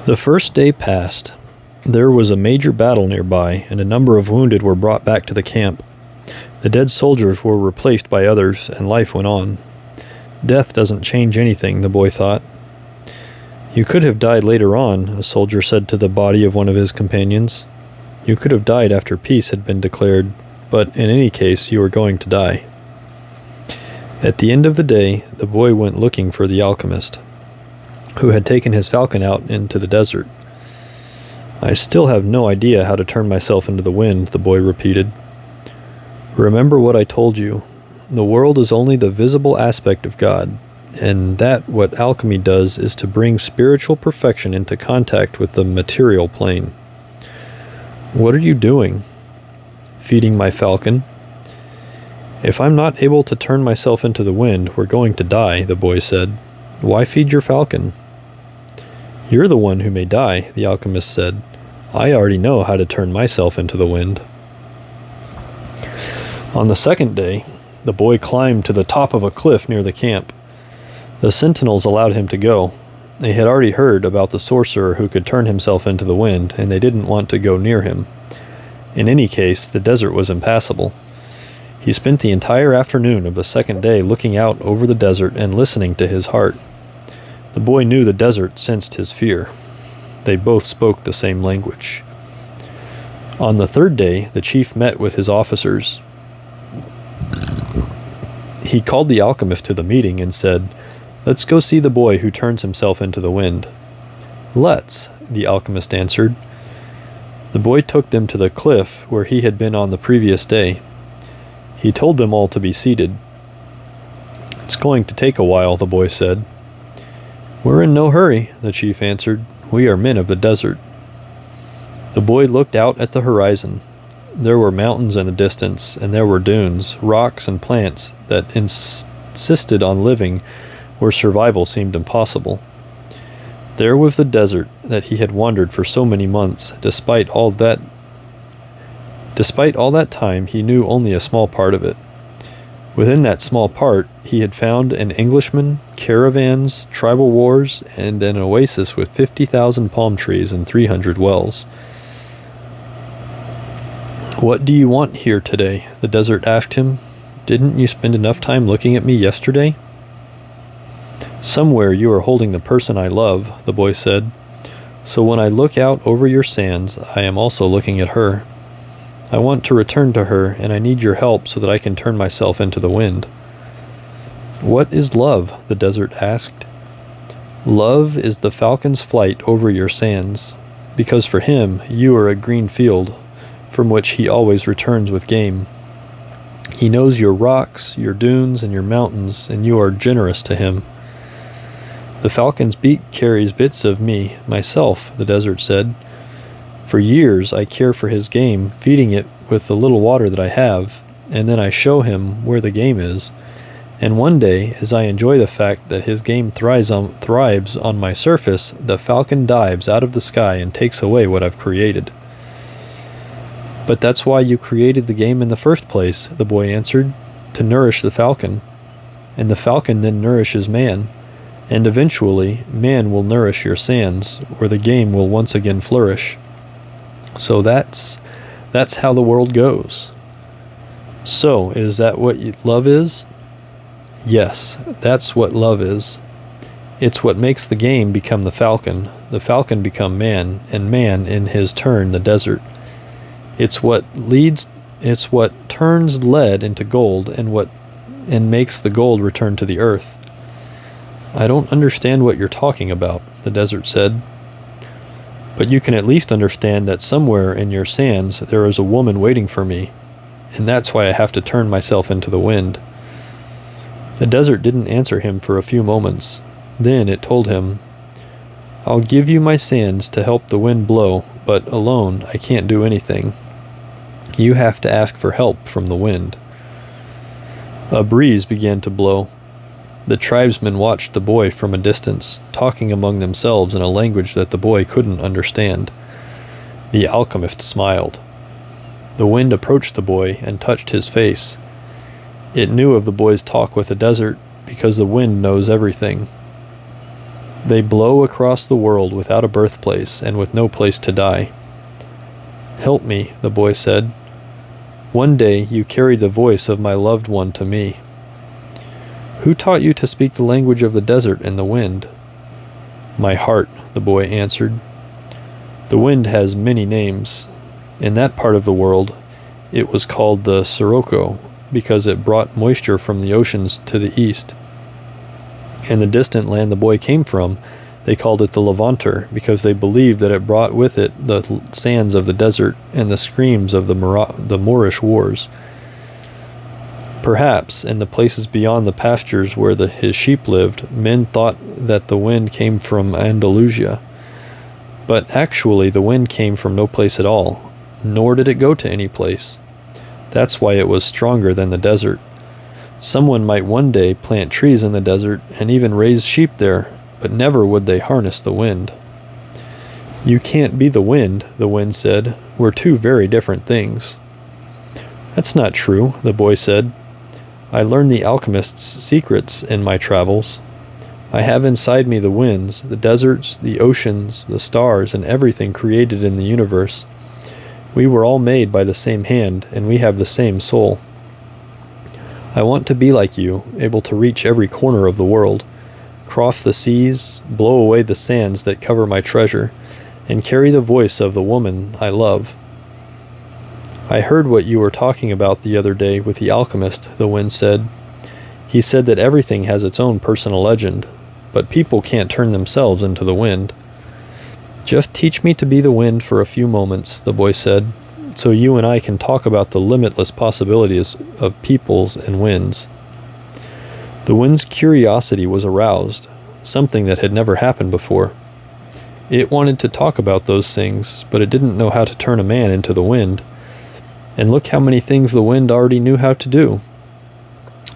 The first day passed. There was a major battle nearby, and a number of wounded were brought back to the camp. The dead soldiers were replaced by others, and life went on. Death doesn't change anything, the boy thought. You could have died later on, a soldier said to the body of one of his companions. You could have died after peace had been declared, but in any case you were going to die. At the end of the day, the boy went looking for the alchemist, who had taken his falcon out into the desert. I still have no idea how to turn myself into the wind, the boy repeated. Remember what I told you. The world is only the visible aspect of God, and that what alchemy does is to bring spiritual perfection into contact with the material plane. What are you doing? Feeding my falcon. If I'm not able to turn myself into the wind, we're going to die, the boy said. Why feed your falcon? You're the one who may die, the alchemist said. I already know how to turn myself into the wind. On the second day, the boy climbed to the top of a cliff near the camp. The sentinels allowed him to go. They had already heard about the sorcerer who could turn himself into the wind, and they didn't want to go near him. In any case, the desert was impassable. He spent the entire afternoon of the second day looking out over the desert and listening to his heart. The boy knew the desert sensed his fear. They both spoke the same language. On the third day, the chief met with his officers. He called the alchemist to the meeting and said, Let's go see the boy who turns himself into the wind. Let's, the alchemist answered. The boy took them to the cliff where he had been on the previous day. He told them all to be seated. It's going to take a while, the boy said. We're in no hurry, the chief answered. We are men of the desert. The boy looked out at the horizon. There were mountains in the distance, and there were dunes, rocks, and plants that insisted on living where survival seemed impossible. There was the desert that he had wandered for so many months. Despite all that time, he knew only a small part of it. Within that small part, he had found an Englishman, caravans, tribal wars, and an oasis with 50,000 palm trees and 300 wells. What do you want here today? The desert asked him. Didn't you spend enough time looking at me yesterday? Somewhere you are holding the person I love, the boy said. So when I look out over your sands, I am also looking at her. I want to return to her, and I need your help so that I can turn myself into the wind. What is love? The desert asked. Love is the falcon's flight over your sands, because for him you are a green field, from which he always returns with game. He knows your rocks, your dunes, and your mountains, and you are generous to him. The falcon's beak carries bits of me, myself, the desert said. For years I care for his game, feeding it with the little water that I have, and then I show him where the game is. And one day, as I enjoy the fact that his game thrives on my surface, the falcon dives out of the sky and takes away what I've created. But that's why you created the game in the first place, the boy answered, to nourish the falcon. And the falcon then nourishes man. And eventually, man will nourish your sands, where the game will once again flourish. So that's how the world goes. So, is that what love is? Yes, that's what love is. It's what makes the game become the falcon become man, and man, in his turn, the desert. It's what turns lead into gold and makes the gold return to the earth. I don't understand what you're talking about, the desert said. But you can at least understand that somewhere in your sands there is a woman waiting for me, and that's why I have to turn myself into the wind. The desert didn't answer him for a few moments. Then it told him, I'll give you my sands to help the wind blow, but alone I can't do anything. You have to ask for help from the wind. A breeze began to blow. The tribesmen watched the boy from a distance, talking among themselves in a language that the boy couldn't understand. The alchemist smiled. The wind approached the boy and touched his face. It knew of the boy's talk with the desert because the wind knows everything. They blow across the world without a birthplace and with no place to die. Help me, the boy said. One day you carried the voice of my loved one to me. Who taught you to speak the language of the desert and the wind? My heart, the boy answered. The wind has many names. In that part of the world, it was called the Sirocco because it brought moisture from the oceans to the east. In the distant land the boy came from, they called it the Levanter because they believed that it brought with it the sands of the desert and the screams of the Moorish wars. Perhaps, in the places beyond the pastures where his sheep lived, men thought that the wind came from Andalusia. But actually the wind came from no place at all, nor did it go to any place. That's why it was stronger than the desert. Someone might one day plant trees in the desert and even raise sheep there, but never would they harness the wind. You can't be the wind said. We're two very different things. That's not true, the boy said. I learned the Alchemist's secrets in my travels. I have inside me the winds, the deserts, the oceans, the stars, and everything created in the universe. We were all made by the same hand, and we have the same soul. I want to be like you, able to reach every corner of the world, cross the seas, blow away the sands that cover my treasure, and carry the voice of the woman I love. I heard what you were talking about the other day with the alchemist, the wind said. He said that everything has its own personal legend, but people can't turn themselves into the wind. Just teach me to be the wind for a few moments, the boy said, so you and I can talk about the limitless possibilities of peoples and winds. The wind's curiosity was aroused, something that had never happened before. It wanted to talk about those things, but it didn't know how to turn a man into the wind. And look how many things the wind already knew how to do.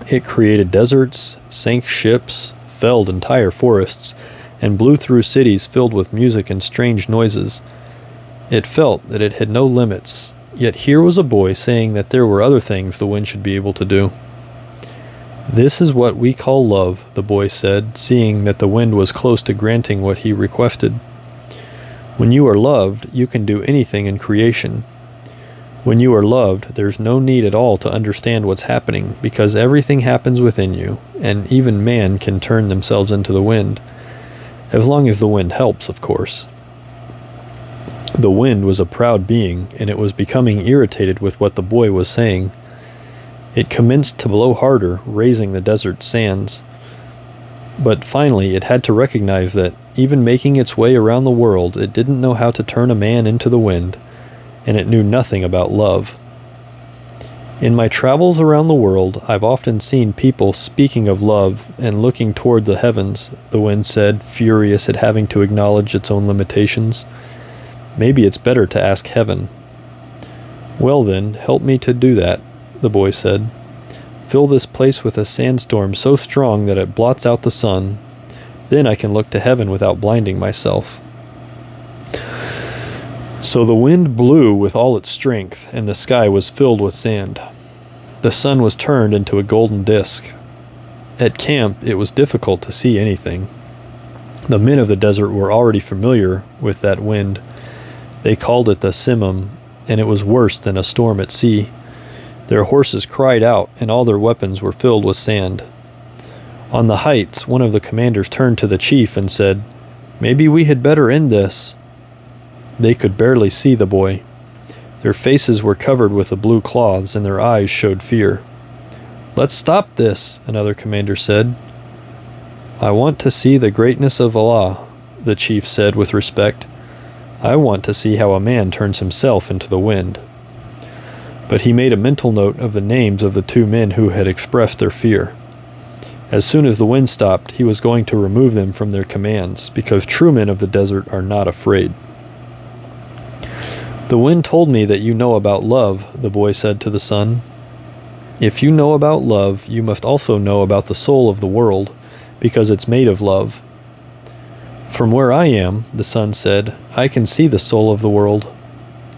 It created deserts, sank ships, felled entire forests, and blew through cities filled with music and strange noises. It felt that it had no limits, yet here was a boy saying that there were other things the wind should be able to do. This is what we call love, the boy said, seeing that the wind was close to granting what he requested. When you are loved, you can do anything in creation. When you are loved, there's no need at all to understand what's happening, because everything happens within you, and even man can turn themselves into the wind. As long as the wind helps, of course. The wind was a proud being, and it was becoming irritated with what the boy was saying. It commenced to blow harder, raising the desert sands. But finally, it had to recognize that, even making its way around the world, it didn't know how to turn a man into the wind, and it knew nothing about love. In my travels around the world, I've often seen people speaking of love and looking toward the heavens, the wind said, furious at having to acknowledge its own limitations. Maybe it's better to ask heaven. Well then, help me to do that, the boy said. Fill this place with a sandstorm so strong that it blots out the sun. Then I can look to heaven without blinding myself. So the wind blew with all its strength, and the sky was filled with sand. The sun was turned into a golden disk. At camp, it was difficult to see anything. The men of the desert were already familiar with that wind. They called it the Simum, and it was worse than a storm at sea. Their horses cried out, and all their weapons were filled with sand. On the heights, one of the commanders turned to the chief and said, "Maybe we had better end this." They could barely see the boy. Their faces were covered with the blue cloths, and their eyes showed fear. "Let's stop this," another commander said. "I want to see the greatness of Allah," the chief said with respect. "I want to see how a man turns himself into the wind." But he made a mental note of the names of the two men who had expressed their fear. As soon as the wind stopped, he was going to remove them from their commands, because true men of the desert are not afraid. "The wind told me that you know about love," the boy said to the sun. "If you know about love, you must also know about the soul of the world, because it's made of love." "From where I am," the sun said, "I can see the soul of the world.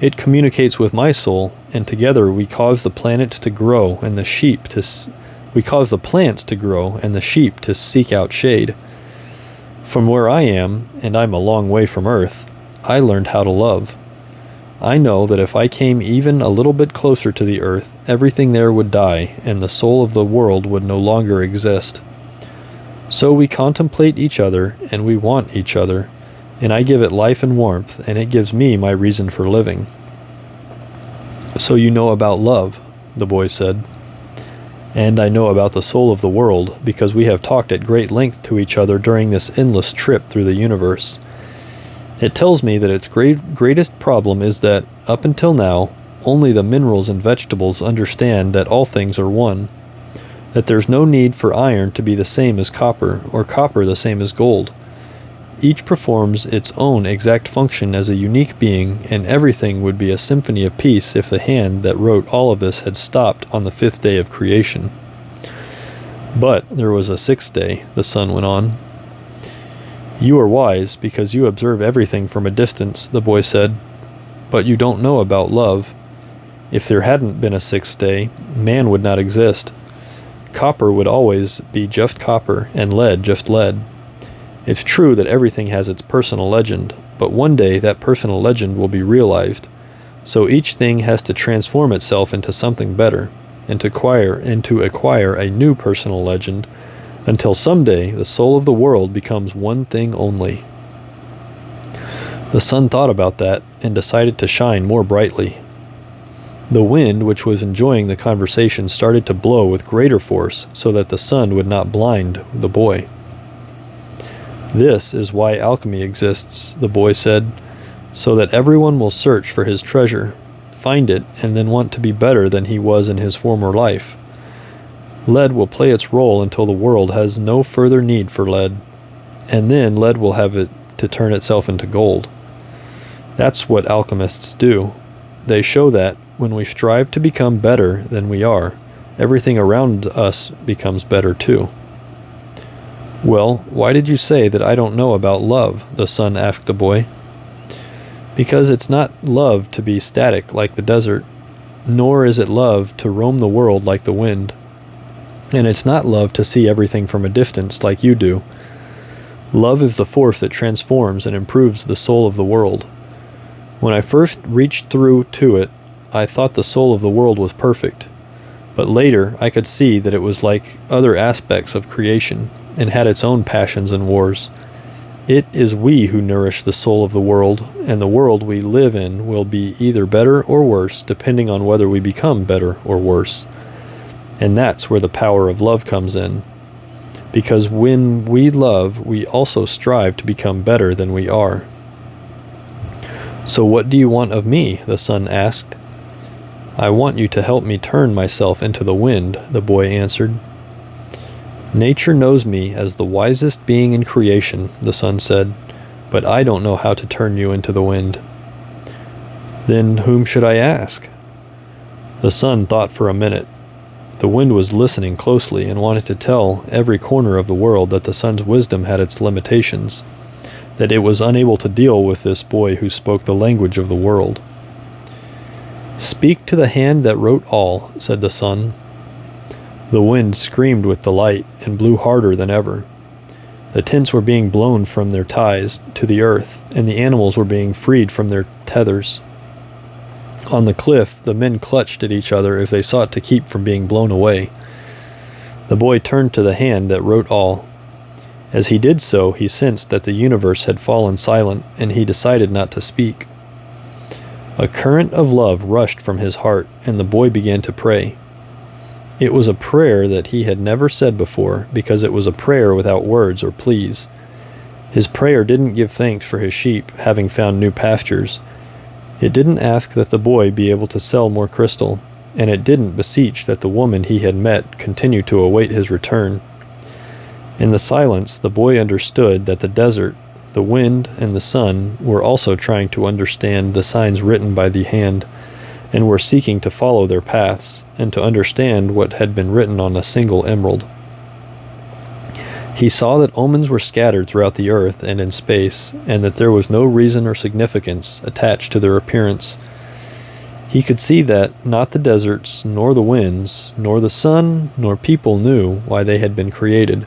It communicates with my soul, and together we cause the planets to grow and the sheep to seek out shade. From where I am, and I'm a long way from Earth, I learned how to love. I know that if I came even a little bit closer to the Earth, everything there would die, and the soul of the world would no longer exist. So we contemplate each other, and we want each other, and I give it life and warmth, and it gives me my reason for living. So you know about love, the boy said. And I know about the soul of the world, because we have talked at great length to each other during this endless trip through the universe. It tells me that its greatest problem is that, up until now, only the minerals and vegetables understand that all things are one, that there's no need for iron to be the same as copper, or copper the same as gold. Each performs its own exact function as a unique being, and everything would be a symphony of peace if the hand that wrote all of this had stopped on the 5th day of creation. But there was a 6th day, the sun went on. You are wise, because you observe everything from a distance, the boy said, but you don't know about love. If there hadn't been a 6th day, man would not exist. Copper would always be just copper, and lead just lead. It's true that everything has its personal legend, but one day that personal legend will be realized. So each thing has to transform itself into something better, and to acquire a new personal legend, until someday the soul of the world becomes one thing only. The sun thought about that, and decided to shine more brightly. The wind, which was enjoying the conversation, started to blow with greater force, so that the sun would not blind the boy. This is why alchemy exists, the boy said, so that everyone will search for his treasure, find it, and then want to be better than he was in his former life. Lead will play its role until the world has no further need for lead, and then lead will have it to turn itself into gold. That's what alchemists do. They show that, when we strive to become better than we are, everything around us becomes better too. Well, why did you say that I don't know about love? The sun asked the boy. Because it's not love to be static like the desert, nor is it love to roam the world like the wind. And it's not love to see everything from a distance like you do. Love is the force that transforms and improves the soul of the world. When I first reached through to it, I thought the soul of the world was perfect. But later, I could see that it was like other aspects of creation, and had its own passions and wars. It is we who nourish the soul of the world, and the world we live in will be either better or worse, depending on whether we become better or worse. And that's where the power of love comes in. Because when we love, we also strive to become better than we are. So what do you want of me? The sun asked. I want you to help me turn myself into the wind, the boy answered. Nature knows me as the wisest being in creation, the sun said, but I don't know how to turn you into the wind. Then whom should I ask? The sun thought for a minute. The wind was listening closely and wanted to tell every corner of the world that the sun's wisdom had its limitations, that it was unable to deal with this boy who spoke the language of the world. Speak to the hand that wrote all, said the sun. The wind screamed with delight and blew harder than ever. The tents were being blown from their ties to the earth, and the animals were being freed from their tethers. On the cliff, the men clutched at each other as they sought to keep from being blown away. The boy turned to the hand that wrote all. As he did so, he sensed that the universe had fallen silent, and he decided not to speak. A current of love rushed from his heart, and the boy began to pray. It was a prayer that he had never said before, because it was a prayer without words or pleas. His prayer didn't give thanks for his sheep having found new pastures. It didn't ask that the boy be able to sell more crystal, and it didn't beseech that the woman he had met continue to await his return. In the silence, the boy understood that the desert, the wind, and the sun were also trying to understand the signs written by the hand, and were seeking to follow their paths, and to understand what had been written on a single emerald. He saw that omens were scattered throughout the earth and in space, and that there was no reason or significance attached to their appearance. He could see that not the deserts, nor the winds, nor the sun, nor people knew why they had been created,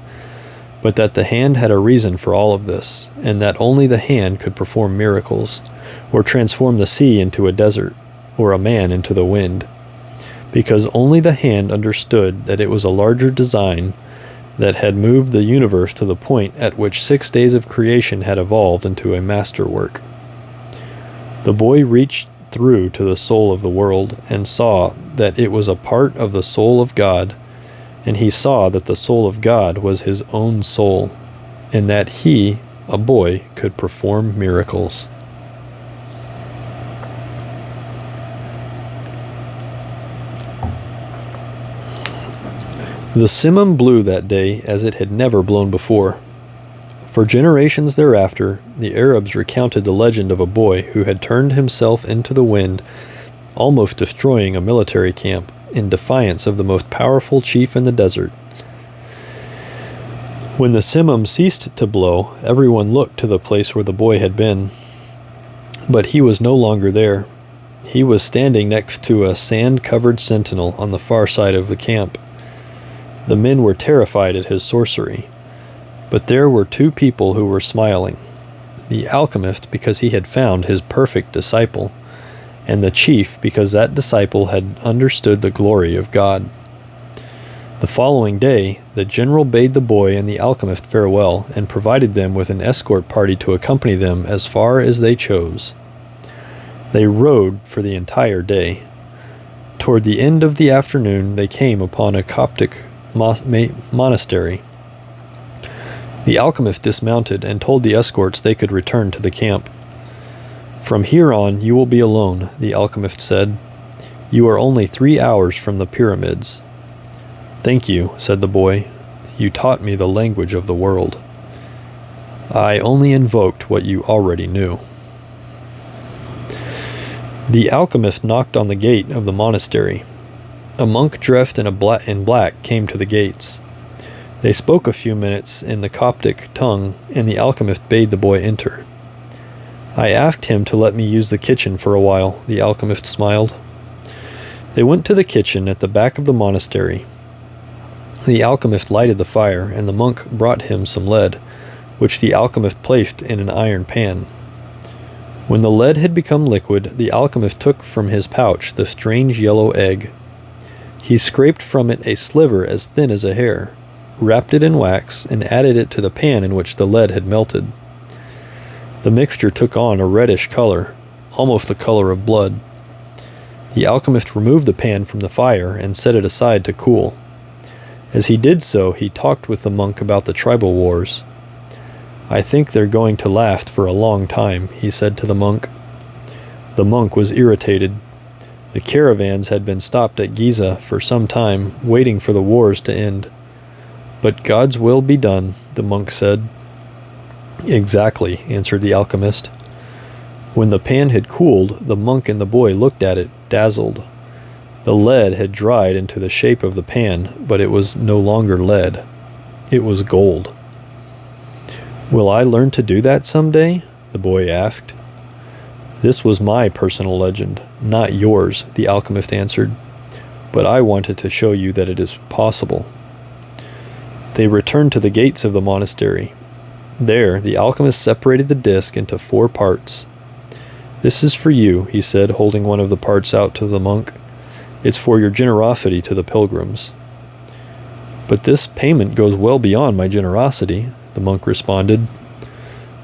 but that the hand had a reason for all of this, and that only the hand could perform miracles, or transform the sea into a desert, or a man into the wind, because only the hand understood that it was a larger design that had moved the universe to the point at which 6 days of creation had evolved into a masterwork. The boy reached through to the soul of the world and saw that it was a part of the soul of God, and he saw that the soul of God was his own soul, and that he, a boy, could perform miracles. The Simum blew that day as it had never blown before. For generations thereafter, the Arabs recounted the legend of a boy who had turned himself into the wind, almost destroying a military camp, in defiance of the most powerful chief in the desert. When the Simum ceased to blow, everyone looked to the place where the boy had been. But he was no longer there. He was standing next to a sand-covered sentinel on the far side of the camp. The men were terrified at his sorcery, but there were 2 people who were smiling: the alchemist, because he had found his perfect disciple, and the chief, because that disciple had understood the glory of God. The following day, the general bade the boy and the alchemist farewell, and provided them with an escort party to accompany them as far as they chose. They rode for the entire day. Toward the end of the afternoon, they came upon a Coptic monastery. The alchemist dismounted and told the escorts they could return to the camp. "From here on you will be alone," the alchemist said. "You are only 3 hours from the pyramids." "Thank you," said the boy. "You taught me the language of the world. I only invoked what you already knew." The alchemist knocked on the gate of the monastery. A monk dressed in black came to the gates. They spoke a few minutes in the Coptic tongue, and the alchemist bade the boy enter. "I asked him to let me use the kitchen for a while," the alchemist smiled. They went to the kitchen at the back of the monastery. The alchemist lighted the fire, and the monk brought him some lead, which the alchemist placed in an iron pan. When the lead had become liquid, the alchemist took from his pouch the strange yellow egg. He scraped from it a sliver as thin as a hair, wrapped it in wax, and added it to the pan in which the lead had melted. The mixture took on a reddish color, almost the color of blood. The alchemist removed the pan from the fire and set it aside to cool. As he did so, he talked with the monk about the tribal wars. "I think they're going to last for a long time," he said to the monk. The monk was irritated. The caravans had been stopped at Giza for some time, waiting for the wars to end. "But God's will be done," the monk said. "Exactly," answered the alchemist. When the pan had cooled, the monk and the boy looked at it, dazzled. The lead had dried into the shape of the pan, but it was no longer lead. It was gold. "Will I learn to do that someday?" the boy asked. "This was my personal legend, not yours," the alchemist answered. "But I wanted to show you that it is possible." They returned to the gates of the monastery. There, the alchemist separated the disc into 4 parts. "This is for you," he said, holding one of the parts out to the monk. "It's for your generosity to the pilgrims." "But this payment goes well beyond my generosity," the monk responded.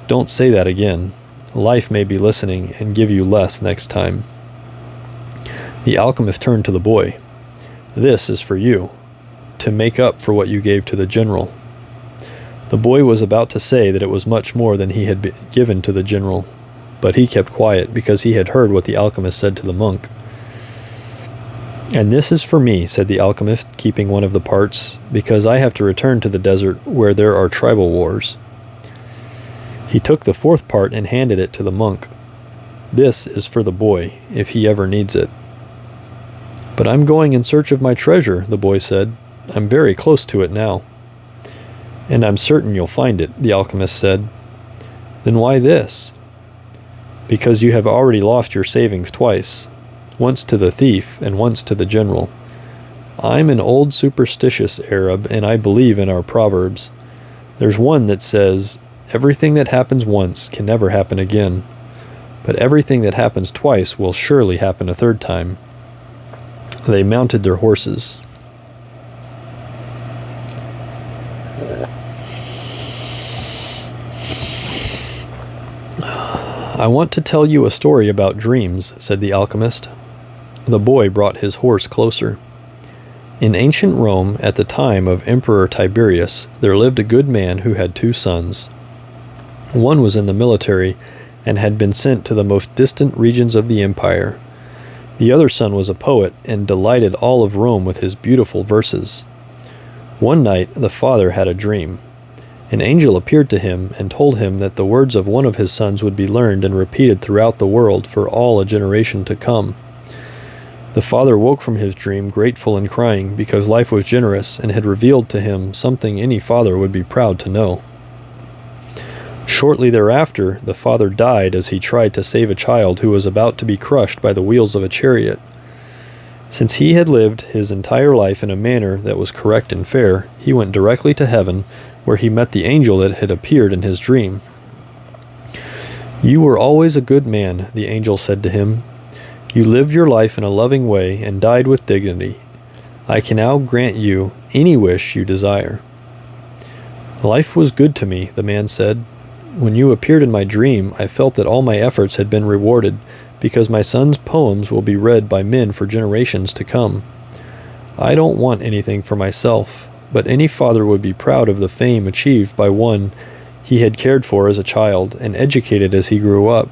"Don't say that again. Life may be listening and give you less next time." The alchemist turned to the boy. "This is for you, to make up for what you gave to the general." The boy was about to say that it was much more than he had given to the general, but he kept quiet because he had heard what the alchemist said to the monk. "And this is for me," said the alchemist, keeping one of the parts, "because I have to return to the desert where there are tribal wars." He took the 4th part and handed it to the monk. "This is for the boy, if he ever needs it." "But I'm going in search of my treasure," the boy said. "I'm very close to it now." "And I'm certain you'll find it," the alchemist said. "Then why this?" "Because you have already lost your savings twice, once to the thief and once to the general. I'm an old superstitious Arab, and I believe in our proverbs. There's one that says, everything that happens once can never happen again, but everything that happens twice will surely happen a third time. They mounted their horses. I want to tell you a story about dreams, said the alchemist. The boy brought his horse closer. In ancient Rome, at the time of Emperor Tiberius, there lived a good man who had 2 sons. One was in the military and had been sent to the most distant regions of the empire. The other son was a poet and delighted all of Rome with his beautiful verses. One night the father had a dream. An angel appeared to him and told him that the words of one of his sons would be learned and repeated throughout the world for all a generation to come. The father woke from his dream grateful and crying because life was generous and had revealed to him something any father would be proud to know. Shortly thereafter, the father died as he tried to save a child who was about to be crushed by the wheels of a chariot. Since he had lived his entire life in a manner that was correct and fair, he went directly to heaven, where he met the angel that had appeared in his dream. You were always a good man, the angel said to him. You lived your life in a loving way and died with dignity. I can now grant you any wish you desire. Life was good to me, the man said. When you appeared in my dream, I felt that all my efforts had been rewarded, because my son's poems will be read by men for generations to come. I don't want anything for myself, but any father would be proud of the fame achieved by one he had cared for as a child and educated as he grew up.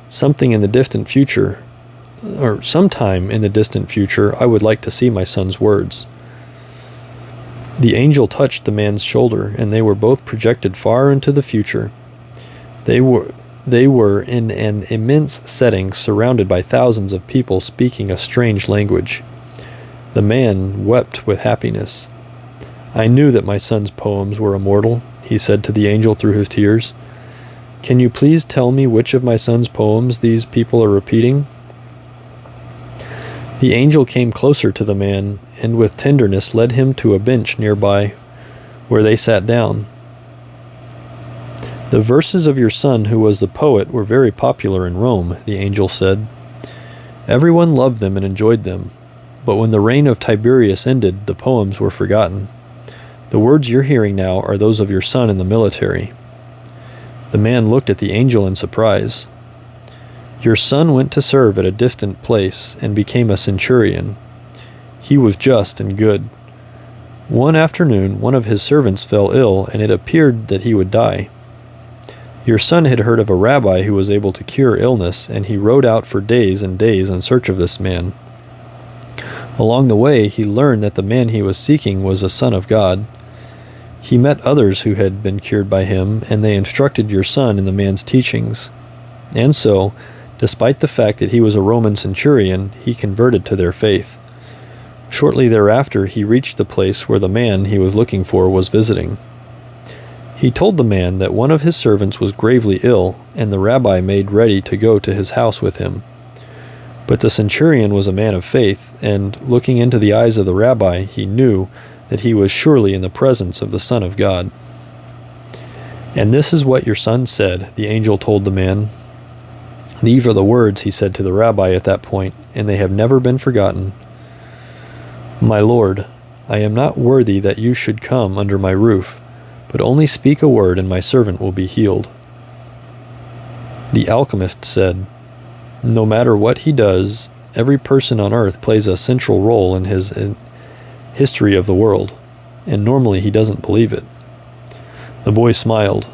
Sometime in the distant future, I would like to see my son's words. The angel touched the man's shoulder, and they were both projected far into the future. They were in an immense setting surrounded by thousands of people speaking a strange language. The man wept with happiness. I knew that my son's poems were immortal, he said to the angel through his tears. Can you please tell me which of my son's poems these people are repeating? The angel came closer to the man and with tenderness led him to a bench nearby, where they sat down. The verses of your son, who was the poet, were very popular in Rome, the angel said. Everyone loved them and enjoyed them, but when the reign of Tiberius ended, the poems were forgotten. The words you're hearing now are those of your son in the military. The man looked at the angel in surprise. Your son went to serve at a distant place and became a centurion. He was just and good. One afternoon, one of his servants fell ill, and it appeared that he would die. Your son had heard of a rabbi who was able to cure illness, and he rode out for days and days in search of this man. Along the way, he learned that the man he was seeking was a son of God. He met others who had been cured by him, and they instructed your son in the man's teachings. And so, despite the fact that he was a Roman centurion, he converted to their faith. Shortly thereafter, he reached the place where the man he was looking for was visiting. He told the man that one of his servants was gravely ill, and the rabbi made ready to go to his house with him. But the centurion was a man of faith, and looking into the eyes of the rabbi, he knew that he was surely in the presence of the Son of God. And this is what your son said, the angel told the man. These are the words he said to the rabbi at that point, and they have never been forgotten. My Lord, I am not worthy that you should come under my roof, but only speak a word and my servant will be healed. The alchemist said, No matter what he does, every person on earth plays a central role in his history of the world, and normally he doesn't believe it. The boy smiled.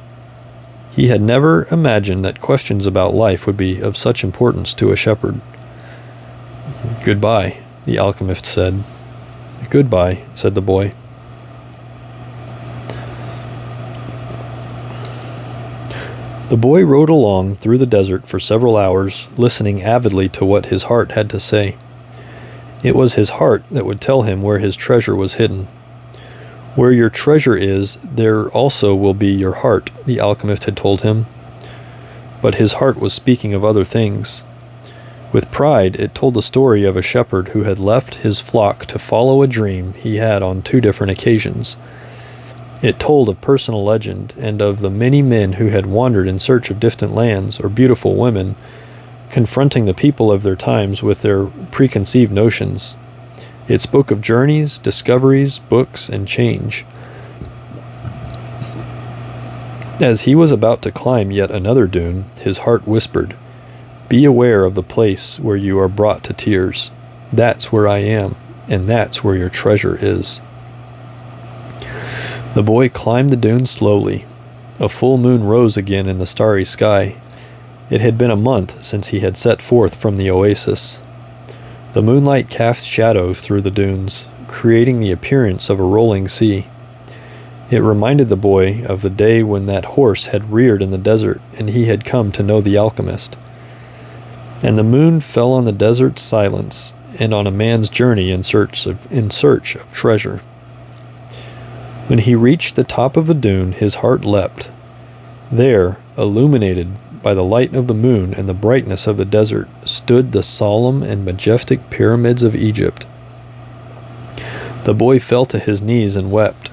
He had never imagined that questions about life would be of such importance to a shepherd. Goodbye, the alchemist said. Goodbye, said the boy. The boy rode along through the desert for several hours, listening avidly to what his heart had to say. It was his heart that would tell him where his treasure was hidden. Where your treasure is, there also will be your heart, the alchemist had told him. But his heart was speaking of other things. With pride, it told the story of a shepherd who had left his flock to follow a dream he had on 2 different occasions. It told of personal legend and of the many men who had wandered in search of distant lands or beautiful women, confronting the people of their times with their preconceived notions. It spoke of journeys, discoveries, books, and change. As he was about to climb yet another dune, his heart whispered, "Be aware of the place where you are brought to tears. That's where I am, and that's where your treasure is." The boy climbed the dune slowly. A full moon rose again in the starry sky. It had been a month since he had set forth from the oasis. The moonlight cast shadows through the dunes, creating the appearance of a rolling sea. It reminded the boy of the day when that horse had reared in the desert and he had come to know the alchemist. And the moon fell on the desert's silence and on a man's journey in search of treasure. When he reached the top of the dune, his heart leapt. There, illuminated by the light of the moon and the brightness of the desert, stood the solemn and majestic pyramids of Egypt. The boy fell to his knees and wept.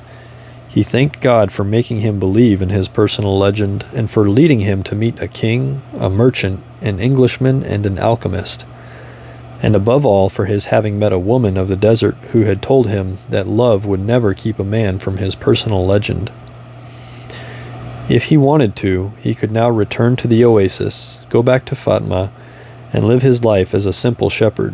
He thanked God for making him believe in his personal legend and for leading him to meet a king, a merchant, an Englishman, and an alchemist. And above all, for his having met a woman of the desert who had told him that love would never keep a man from his personal legend. If he wanted to, he could now return to the oasis, go back to Fatma, and live his life as a simple shepherd.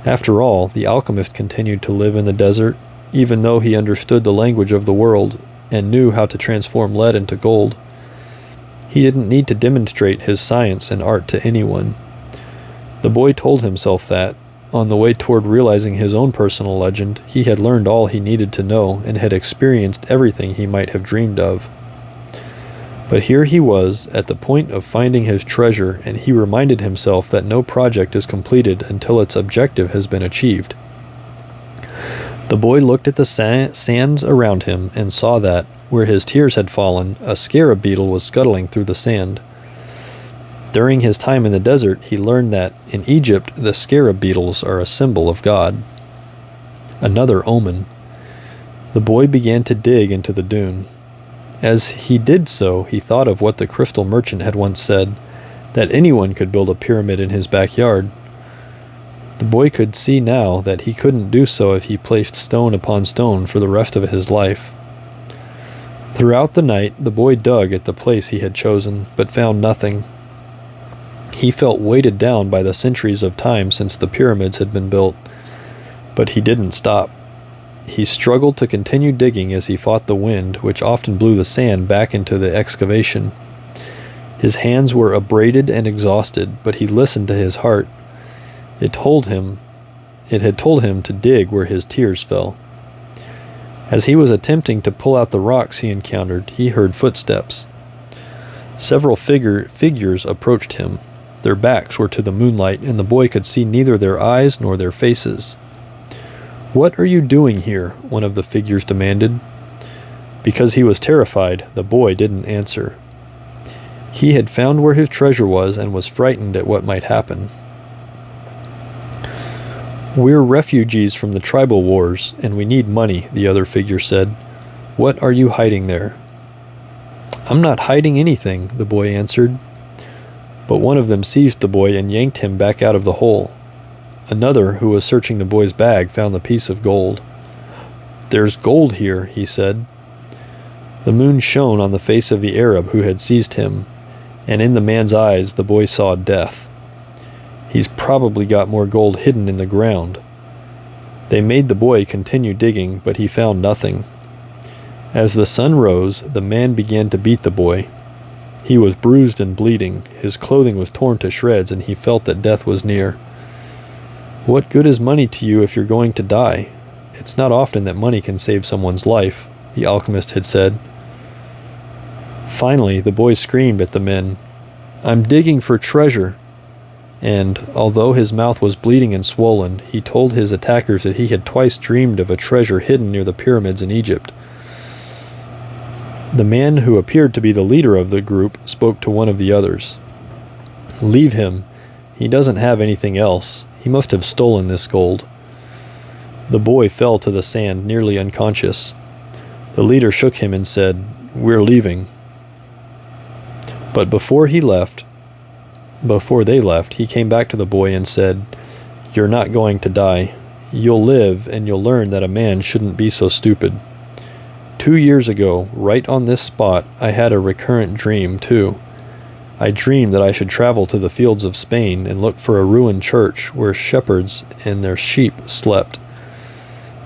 After all, the alchemist continued to live in the desert, even though he understood the language of the world and knew how to transform lead into gold. He didn't need to demonstrate his science and art to anyone. The boy told himself that, on the way toward realizing his own personal legend, he had learned all he needed to know and had experienced everything he might have dreamed of. But here he was, at the point of finding his treasure, and he reminded himself that no project is completed until its objective has been achieved. The boy looked at the sands around him and saw that, where his tears had fallen, a scarab beetle was scuttling through the sand. During his time in the desert, he learned that, in Egypt, the scarab beetles are a symbol of God. Another omen. The boy began to dig into the dune. As he did so, he thought of what the crystal merchant had once said, that anyone could build a pyramid in his backyard. The boy could see now that he couldn't do so if he placed stone upon stone for the rest of his life. Throughout the night, the boy dug at the place he had chosen, but found nothing. He felt weighted down by the centuries of time since the pyramids had been built, but he didn't stop. He struggled to continue digging as he fought the wind, which often blew the sand back into the excavation. His hands were abraded and exhausted, but he listened to his heart. It had told him to dig where his tears fell. As he was attempting to pull out the rocks he encountered, he heard footsteps. Several figures approached him. Their backs were to the moonlight, and the boy could see neither their eyes nor their faces. "What are you doing here?" one of the figures demanded. Because he was terrified, the boy didn't answer. He had found where his treasure was and was frightened at what might happen. "We're refugees from the tribal wars, and we need money," the other figure said. "What are you hiding there?" "I'm not hiding anything," the boy answered. But one of them seized the boy and yanked him back out of the hole. Another, who was searching the boy's bag, found the piece of gold. "There's gold here," he said. The moon shone on the face of the Arab who had seized him, and in the man's eyes the boy saw death. "He's probably got more gold hidden in the ground." They made the boy continue digging, but he found nothing. As the sun rose, the man began to beat the boy. He was bruised and bleeding, his clothing was torn to shreds, and he felt that death was near. "What good is money to you if you're going to die? It's not often that money can save someone's life," the alchemist had said. Finally, the boy screamed at the men, "I'm digging for treasure." And, although his mouth was bleeding and swollen, he told his attackers that he had twice dreamed of a treasure hidden near the pyramids in Egypt. The man who appeared to be the leader of the group spoke to one of the others. "Leave him. He doesn't have anything else. He must have stolen this gold." The boy fell to the sand, nearly unconscious. The leader shook him and said, "We're leaving." But before they left, he came back to the boy and said, "You're not going to die. You'll live, and you'll learn that a man shouldn't be so stupid. 2 years ago, right on this spot, I had a recurrent dream, too. I dreamed that I should travel to the fields of Spain and look for a ruined church where shepherds and their sheep slept.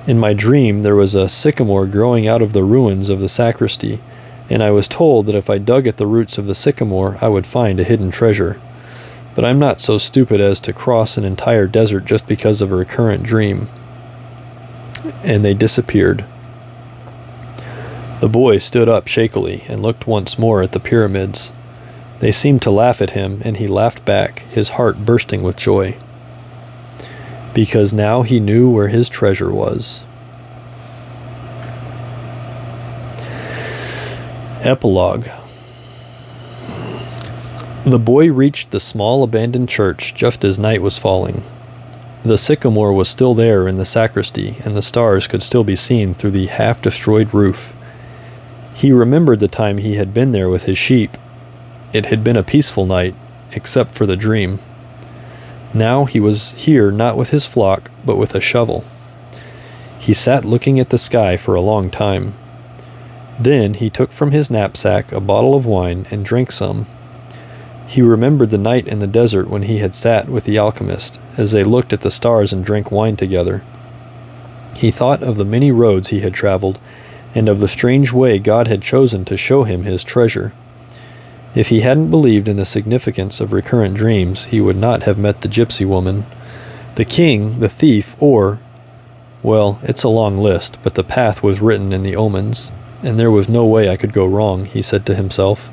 In my dream, there was a sycamore growing out of the ruins of the sacristy, and I was told that if I dug at the roots of the sycamore, I would find a hidden treasure. But I'm not so stupid as to cross an entire desert just because of a recurrent dream." And they disappeared. The boy stood up shakily and looked once more at the pyramids. They seemed to laugh at him, and he laughed back, his heart bursting with joy. Because now he knew where his treasure was. Epilogue. The boy reached the small abandoned church just as night was falling. The sycamore was still there in the sacristy, and the stars could still be seen through the half-destroyed roof. He remembered the time he had been there with his sheep. It had been a peaceful night, except for the dream. Now he was here not with his flock, but with a shovel. He sat looking at the sky for a long time. Then he took from his knapsack a bottle of wine and drank some. He remembered the night in the desert when he had sat with the alchemist, as they looked at the stars and drank wine together. He thought of the many roads he had traveled, and of the strange way God had chosen to show him his treasure. If he hadn't believed in the significance of recurrent dreams, he would not have met the gypsy woman, the king, the thief, or... Well, it's a long list, but the path was written in the omens, and there was no way I could go wrong, he said to himself.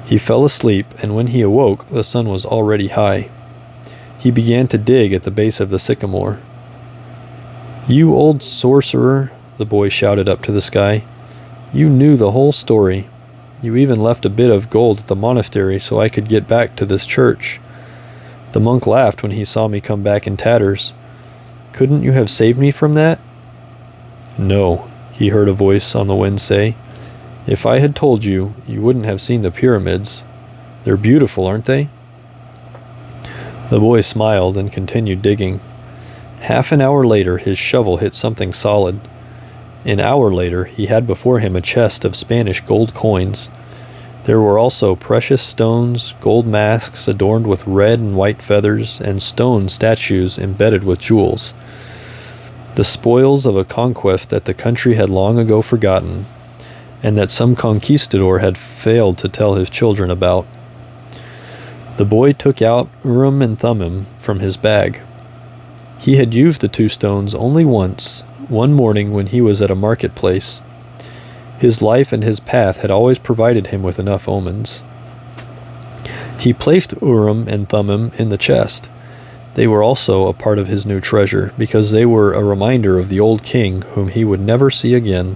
He fell asleep, and when he awoke, the sun was already high. He began to dig at the base of the sycamore. "You old sorcerer," the boy shouted up to the sky. "You knew the whole story. You even left a bit of gold at the monastery so I could get back to this church. The monk laughed when he saw me come back in tatters. Couldn't you have saved me from that?" "No," he heard a voice on the wind say. "If I had told you, you wouldn't have seen the pyramids. They're beautiful, aren't they?" The boy smiled and continued digging. Half an hour later, his shovel hit something solid. An hour later, he had before him a chest of Spanish gold coins. There were also precious stones, gold masks adorned with red and white feathers, and stone statues embedded with jewels. The spoils of a conquest that the country had long ago forgotten, and that some conquistador had failed to tell his children about. The boy took out Urim and Thummim from his bag. He had used the two stones only once, one morning when he was at a marketplace. His life and his path had always provided him with enough omens. He placed Urim and Thummim in the chest. They were also a part of his new treasure, because they were a reminder of the old king whom he would never see again.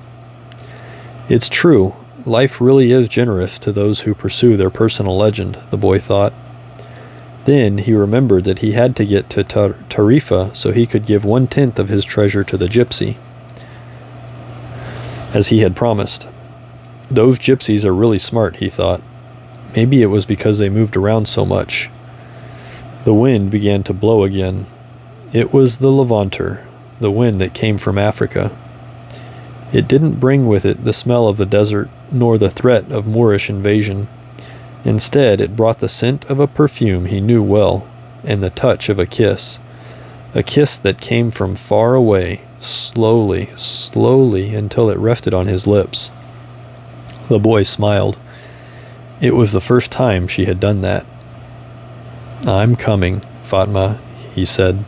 It's true, life really is generous to those who pursue their personal legend, the boy thought. Then he remembered that he had to get to Tarifa so he could give 1/10 of his treasure to the gypsy, as he had promised. Those gypsies are really smart, he thought. Maybe it was because they moved around so much. The wind began to blow again. It was the Levanter, the wind that came from Africa. It didn't bring with it the smell of the desert, nor the threat of Moorish invasion. Instead, it brought the scent of a perfume he knew well, and the touch of a kiss that came from far away, slowly, slowly, until it rested on his lips. The boy smiled. It was the first time she had done that. "I'm coming, Fatma," he said.